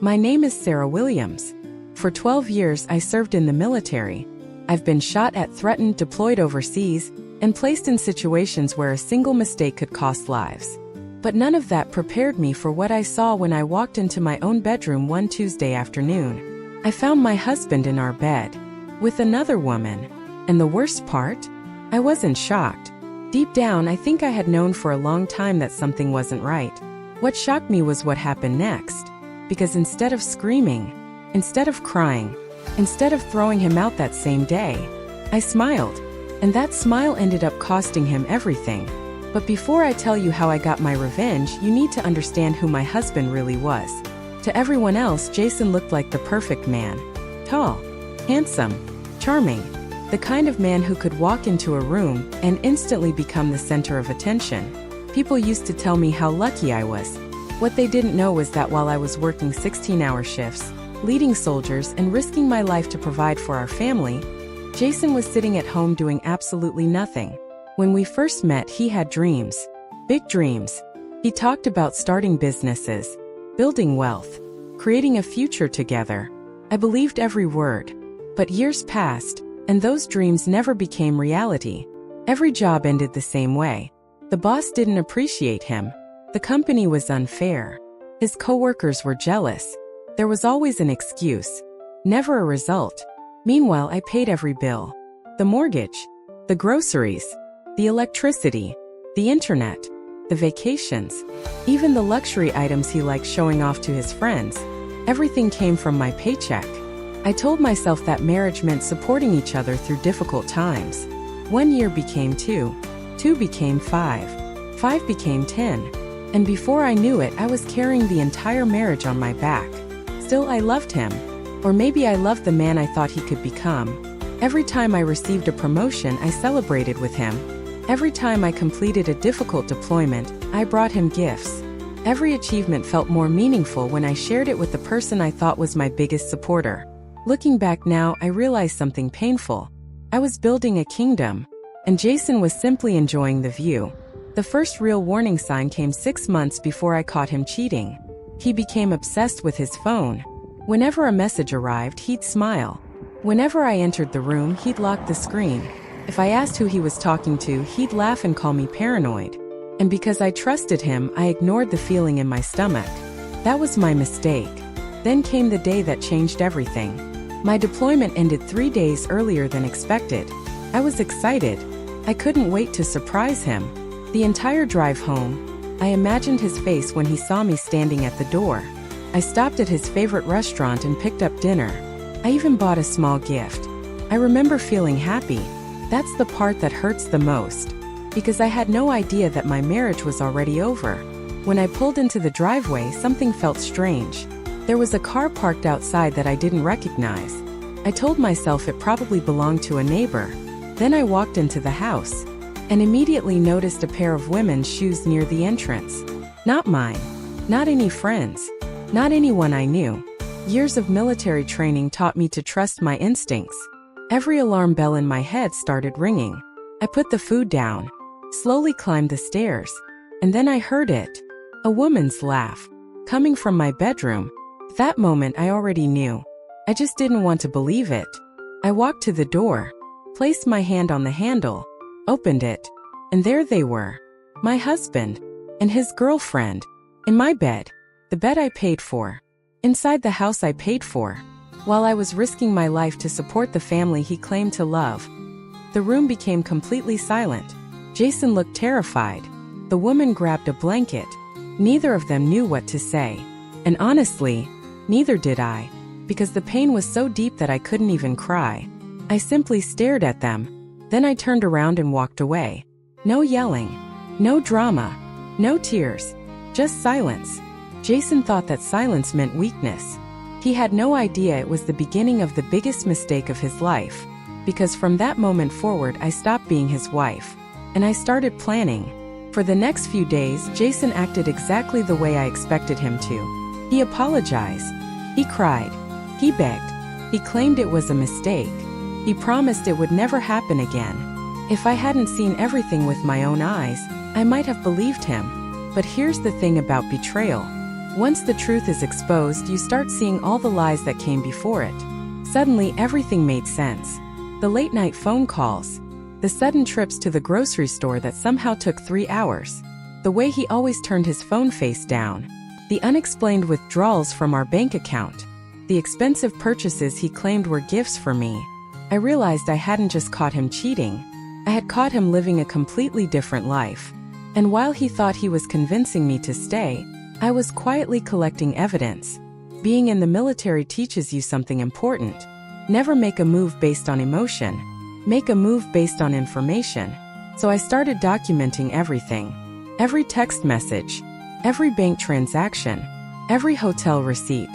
My name is Sarah Williams. For 12 years, I served in the military. I've been shot at, threatened, deployed overseas, and placed in situations where a single mistake could cost lives. But none of that prepared me for what I saw when I walked into my own bedroom one Tuesday afternoon. I found my husband in our bed, with another woman. And the worst part? I wasn't shocked. Deep down, I think I had known for a long time that something wasn't right. What shocked me was what happened next. Because instead of screaming, instead of crying, instead of throwing him out that same day, I smiled. And that smile ended up costing him everything. But before I tell you how I got my revenge, you need to understand who my husband really was. To everyone else, Jason looked like the perfect man. Tall, handsome, charming. The kind of man who could walk into a room and instantly become the center of attention. People used to tell me how lucky I was. What they didn't know was that while I was working 16-hour shifts, leading soldiers, and risking my life to provide for our family, Jason was sitting at home doing absolutely nothing. When we first met, he had dreams. Big dreams. He talked about starting businesses, building wealth, creating a future together. I believed every word. But years passed, and those dreams never became reality. Every job ended the same way. The boss didn't appreciate him. The company was unfair. His coworkers were jealous. There was always an excuse, never a result. Meanwhile, I paid every bill. The mortgage, the groceries, the electricity, the internet, the vacations, even the luxury items he liked showing off to his friends. Everything came from my paycheck. I told myself that marriage meant supporting each other through difficult times. 1 year became 2, 2 became 5, 5 became 10. And before I knew it, I was carrying the entire marriage on my back. Still, I loved him. Or maybe I loved the man I thought he could become. Every time I received a promotion, I celebrated with him. Every time I completed a difficult deployment, I brought him gifts. Every achievement felt more meaningful when I shared it with the person I thought was my biggest supporter. Looking back now, I realized something painful. I was building a kingdom, and Jason was simply enjoying the view. The first real warning sign came 6 months before I caught him cheating. He became obsessed with his phone. Whenever a message arrived, he'd smile. Whenever I entered the room, he'd lock the screen. If I asked who he was talking to, he'd laugh and call me paranoid. And because I trusted him, I ignored the feeling in my stomach. That was my mistake. Then came the day that changed everything. My deployment ended 3 days earlier than expected. I was excited. I couldn't wait to surprise him. The entire drive home, I imagined his face when he saw me standing at the door. I stopped at his favorite restaurant and picked up dinner. I even bought a small gift. I remember feeling happy. That's the part that hurts the most. Because I had no idea that my marriage was already over. When I pulled into the driveway, something felt strange. There was a car parked outside that I didn't recognize. I told myself it probably belonged to a neighbor. Then I walked into the house and immediately noticed a pair of women's shoes near the entrance. Not mine. Not any friends. Not anyone I knew. Years of military training taught me to trust my instincts. Every alarm bell in my head started ringing. I put the food down, slowly climbed the stairs, and then I heard it. A woman's laugh, coming from my bedroom. That moment I already knew. I just didn't want to believe it. I walked to the door, placed my hand on the handle, opened it, and there they were. My husband and his girlfriend. In my bed. The bed I paid for. Inside the house I paid for. While I was risking my life to support the family he claimed to love. The room became completely silent. Jason looked terrified. The woman grabbed a blanket. Neither of them knew what to say. And honestly, neither did I. Because the pain was so deep that I couldn't even cry. I simply stared at them. Then I turned around and walked away. No yelling. No drama. No tears. Just silence. Jason thought that silence meant weakness. He had no idea it was the beginning of the biggest mistake of his life. Because from that moment forward, I stopped being his wife. And I started planning. For the next few days, Jason acted exactly the way I expected him to. He apologized. He cried. He begged. He claimed it was a mistake. He promised it would never happen again. If I hadn't seen everything with my own eyes, I might have believed him. But here's the thing about betrayal. Once the truth is exposed, you start seeing all the lies that came before it. Suddenly, everything made sense. The late-night phone calls, the sudden trips to the grocery store that somehow took 3 hours, the way he always turned his phone face down, the unexplained withdrawals from our bank account, the expensive purchases he claimed were gifts for me. I realized I hadn't just caught him cheating, I had caught him living a completely different life. And while he thought he was convincing me to stay, I was quietly collecting evidence. Being in the military teaches you something important. Never make a move based on emotion. Make a move based on information. So I started documenting everything. Every text message, every bank transaction, every hotel receipt,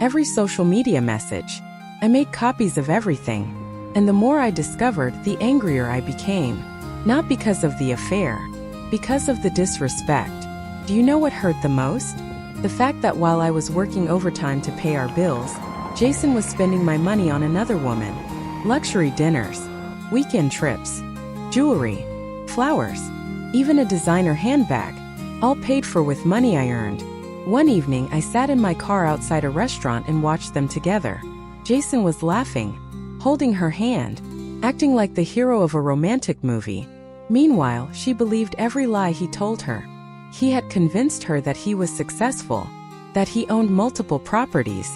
every social media message. I made copies of everything. And the more I discovered, the angrier I became. Not because of the affair, because of the disrespect. Do you know what hurt the most? The fact that while I was working overtime to pay our bills, Jason was spending my money on another woman. Luxury dinners, weekend trips, jewelry, flowers, even a designer handbag, all paid for with money I earned. One evening, I sat in my car outside a restaurant and watched them together. Jason was laughing, holding her hand, acting like the hero of a romantic movie. Meanwhile, she believed every lie he told her. He had convinced her that he was successful, that he owned multiple properties,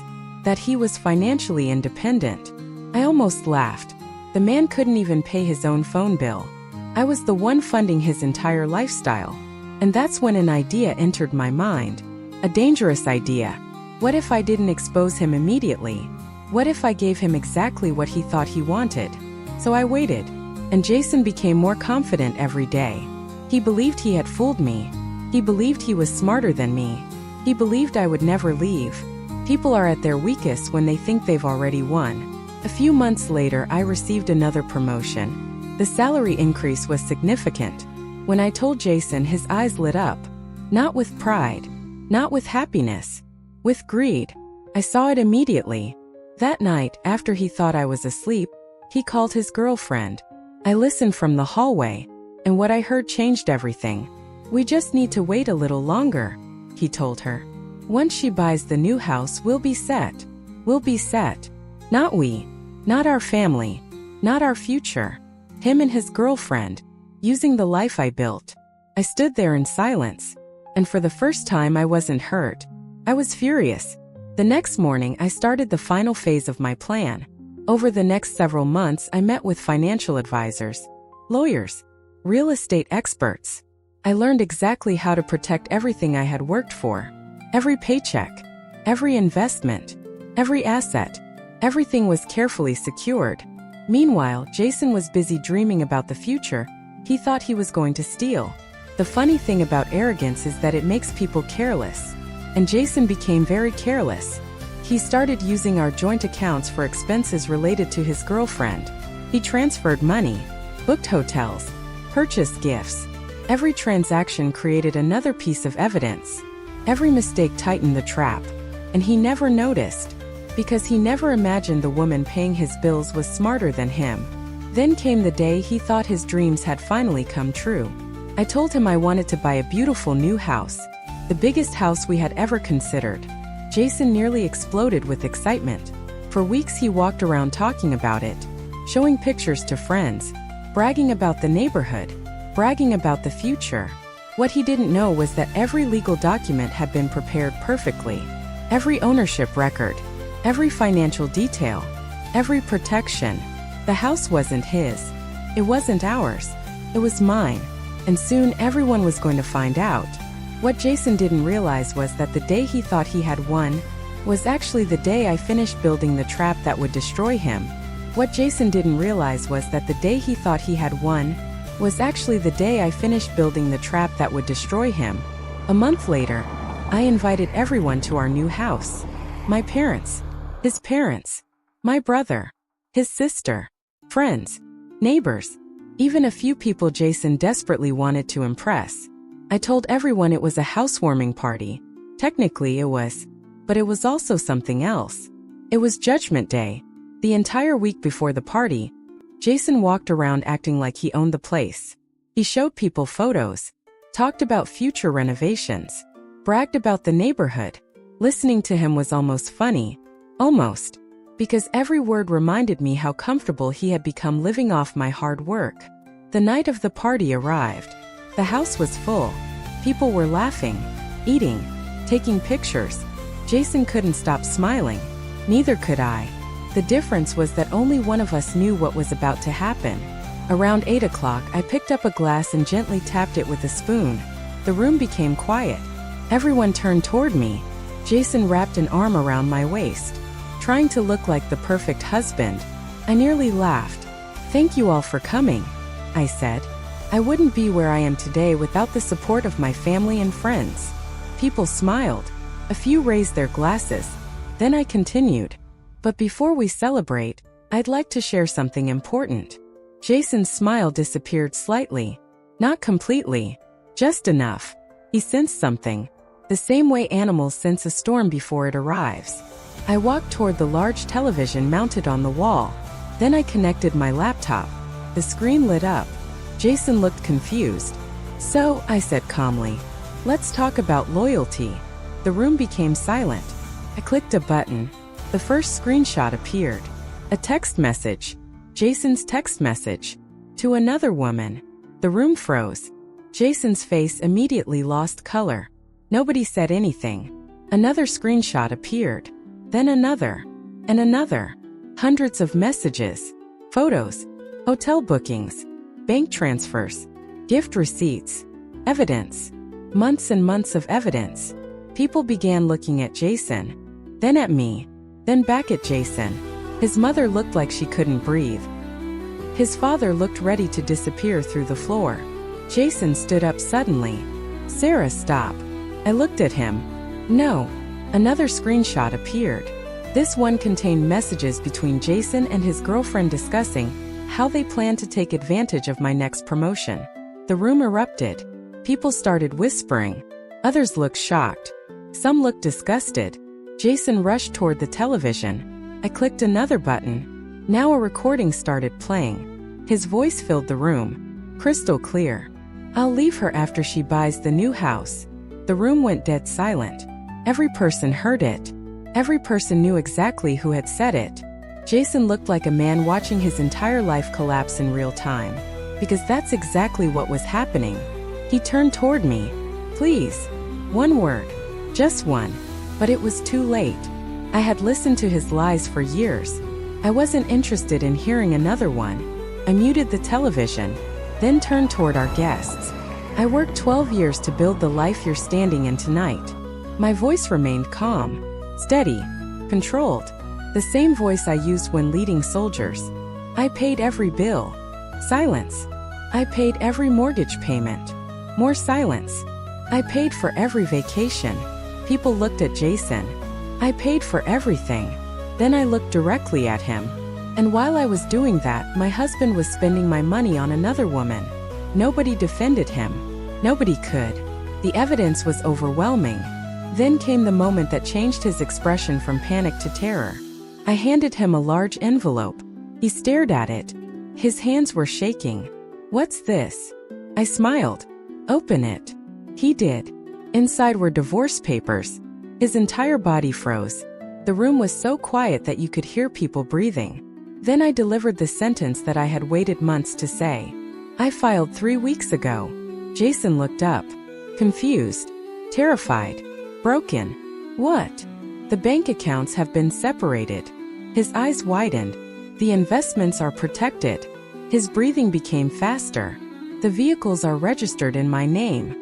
that he was financially independent. I almost laughed. The man couldn't even pay his own phone bill. I was the one funding his entire lifestyle. And that's when an idea entered my mind. A dangerous idea. What if I didn't expose him immediately? What if I gave him exactly what he thought he wanted? So I waited. And Jason became more confident every day. He believed he had fooled me. He believed he was smarter than me. He believed I would never leave. People are at their weakest when they think they've already won. A few months later, I received another promotion. The salary increase was significant. When I told Jason, his eyes lit up. Not with pride, not with happiness, with greed. I saw it immediately. That night, after he thought I was asleep, he called his girlfriend. I listened from the hallway, and what I heard changed everything. "We just need to wait a little longer," he told her. "Once she buys the new house, we'll be set. We'll be set. Not we. Not our family. Not our future. Him and his girlfriend, using the life I built." I stood there in silence. And for the first time, I wasn't hurt. I was furious. The next morning, I started the final phase of my plan. Over the next several months, I met with financial advisors, lawyers, real estate experts. I learned exactly how to protect everything I had worked for. Every paycheck, every investment, every asset, everything was carefully secured. Meanwhile, Jason was busy dreaming about the future. He thought he was going to steal. The funny thing about arrogance is that it makes people careless. And Jason became very careless. He started using our joint accounts for expenses related to his girlfriend. He transferred money, booked hotels, purchased gifts. Every transaction created another piece of evidence. Every mistake tightened the trap. And he never noticed, because he never imagined the woman paying his bills was smarter than him. Then came the day he thought his dreams had finally come true. I told him I wanted to buy a beautiful new house, the biggest house we had ever considered. Jason nearly exploded with excitement. For weeks he walked around talking about it, showing pictures to friends, bragging about the neighborhood, bragging about the future. What he didn't know was that every legal document had been prepared perfectly. Every ownership record, every financial detail, every protection. The house wasn't his. It wasn't ours. It was mine. And soon everyone was going to find out. What Jason didn't realize was that the day he thought he had won was actually the day I finished building the trap that would destroy him. What Jason didn't realize was that the day he thought he had won was actually the day I finished building the trap that would destroy him. A month later, I invited everyone to our new house. My parents, his parents, my brother, his sister, friends, neighbors, even a few people Jason desperately wanted to impress. I told everyone it was a housewarming party. Technically it was, but it was also something else. It was Judgment Day. The entire week before the party, Jason walked around acting like he owned the place. He showed people photos, talked about future renovations, bragged about the neighborhood. Listening to him was almost funny. Almost. Because every word reminded me how comfortable he had become living off my hard work. The night of the party arrived. The house was full. People were laughing, eating, taking pictures. Jason couldn't stop smiling. Neither could I. The difference was that only one of us knew what was about to happen. Around 8 o'clock, I picked up a glass and gently tapped it with a spoon. The room became quiet. Everyone turned toward me. Jason wrapped an arm around my waist, trying to look like the perfect husband. I nearly laughed. "Thank you all for coming," I said. "I wouldn't be where I am today without the support of my family and friends." People smiled. A few raised their glasses. Then I continued. "But before we celebrate, I'd like to share something important." Jason's smile disappeared slightly. Not completely. Just enough. He sensed something. The same way animals sense a storm before it arrives. I walked toward the large television mounted on the wall. Then I connected my laptop. The screen lit up. Jason looked confused. "So," I said calmly, "let's talk about loyalty." The room became silent. I clicked a button. The first screenshot appeared. A text message. Jason's text message. To another woman. The room froze. Jason's face immediately lost color. Nobody said anything. Another screenshot appeared. Then another. And another. Hundreds of messages. Photos. Hotel bookings. Bank transfers. Gift receipts. Evidence. Months and months of evidence. People began looking at Jason. Then at me. Then back at Jason. His mother looked like she couldn't breathe. His father looked ready to disappear through the floor. Jason stood up suddenly. "Sarah, stop." I looked at him. "No." Another screenshot appeared. This one contained messages between Jason and his girlfriend discussing how they planned to take advantage of my next promotion. The room erupted. People started whispering. Others looked shocked. Some looked disgusted. Jason rushed toward the television. I clicked another button. Now a recording started playing. His voice filled the room. Crystal clear. "I'll leave her after she buys the new house." The room went dead silent. Every person heard it. Every person knew exactly who had said it. Jason looked like a man watching his entire life collapse in real time. Because that's exactly what was happening. He turned toward me. "Please." One word. Just one. But it was too late. I had listened to his lies for years. I wasn't interested in hearing another one. I muted the television, then turned toward our guests. "I worked 12 years to build the life you're standing in tonight." My voice remained calm, steady, controlled. The same voice I used when leading soldiers. I paid every bill. Silence. I paid every mortgage payment. More silence. I paid for every vacation. People looked at Jason. I paid for everything. Then I looked directly at him. And while I was doing that, my husband was spending my money on another woman. Nobody defended him. Nobody could. The evidence was overwhelming. Then came the moment that changed his expression from panic to terror. I handed him a large envelope. He stared at it. His hands were shaking. "What's this?" I smiled. "Open it." He did. Inside were divorce papers. His entire body froze. The room was so quiet that you could hear people breathing. Then I delivered the sentence that I had waited months to say. "I filed 3 weeks ago." Jason looked up. Confused. Terrified. Broken. "What?" "The bank accounts have been separated." His eyes widened. "The investments are protected." His breathing became faster. "The vehicles are registered in my name."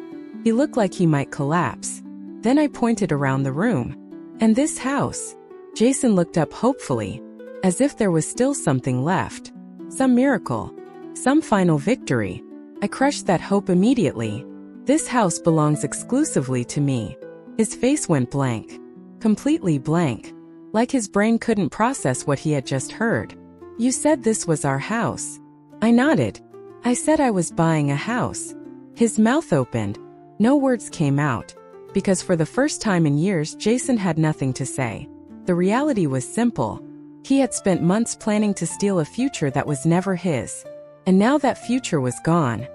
He looked like he might collapse. Then I pointed around the room. "And this house?" Jason looked up hopefully, as if there was still something left. Some miracle. Some final victory. I crushed that hope immediately. "This house belongs exclusively to me." His face went blank. Completely blank. Like his brain couldn't process what he had just heard. "You said this was our house." I nodded. "I said I was buying a house." His mouth opened. No words came out. Because for the first time in years, Jason had nothing to say. The reality was simple. He had spent months planning to steal a future that was never his. And now that future was gone.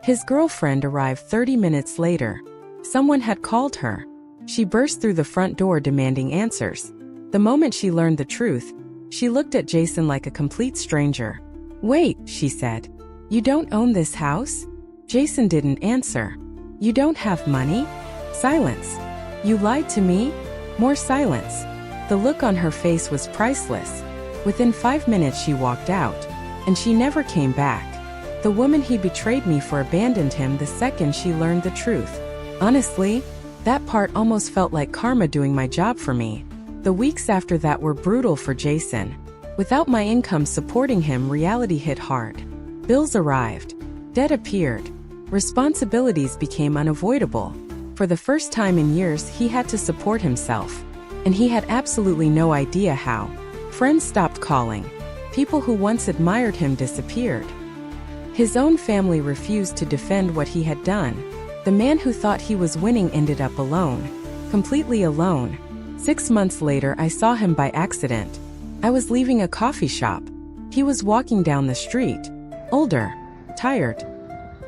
His girlfriend arrived 30 minutes later. Someone had called her. She burst through the front door demanding answers. The moment she learned the truth, she looked at Jason like a complete stranger. "Wait," she said. "You don't own this house?" Jason didn't answer. "You don't have money?" Silence. "You lied to me?" More silence. The look on her face was priceless. Within 5 minutes she walked out, and she never came back. The woman he betrayed me for abandoned him the second she learned the truth. Honestly, that part almost felt like karma doing my job for me. The weeks after that were brutal for Jason. Without my income supporting him, reality hit hard. Bills arrived. Debt appeared. Responsibilities became unavoidable. For the first time in years, he had to support himself. And he had absolutely no idea how. Friends stopped calling. People who once admired him disappeared. His own family refused to defend what he had done. The man who thought he was winning ended up alone. Completely alone. 6 months later, I saw him by accident. I was leaving a coffee shop. He was walking down the street. Older. Tired.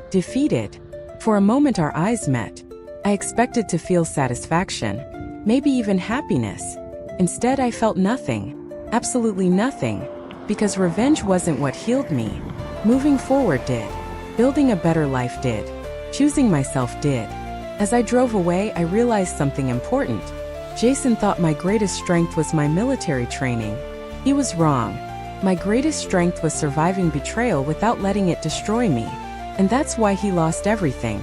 Defeated. For a moment our eyes met. I expected to feel satisfaction. Maybe even happiness. Instead, I felt nothing. Absolutely nothing. Because revenge wasn't what healed me. Moving forward did. Building a better life did. Choosing myself did. As I drove away, I realized something important. Jason thought my greatest strength was my military training. He was wrong. My greatest strength was surviving betrayal without letting it destroy me. And that's why he lost everything.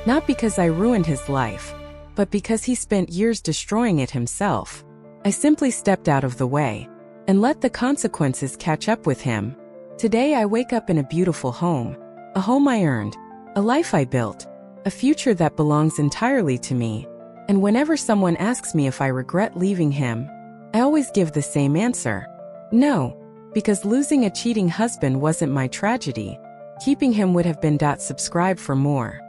Not because I ruined his life, but because he spent years destroying it himself. I simply stepped out of the way and let the consequences catch up with him. Today I wake up in a beautiful home. A home I earned. A life I built. A future that belongs entirely to me. And whenever someone asks me if I regret leaving him, I always give the same answer. No, because losing a cheating husband wasn't my tragedy. Keeping him would have been. Subscribe for more.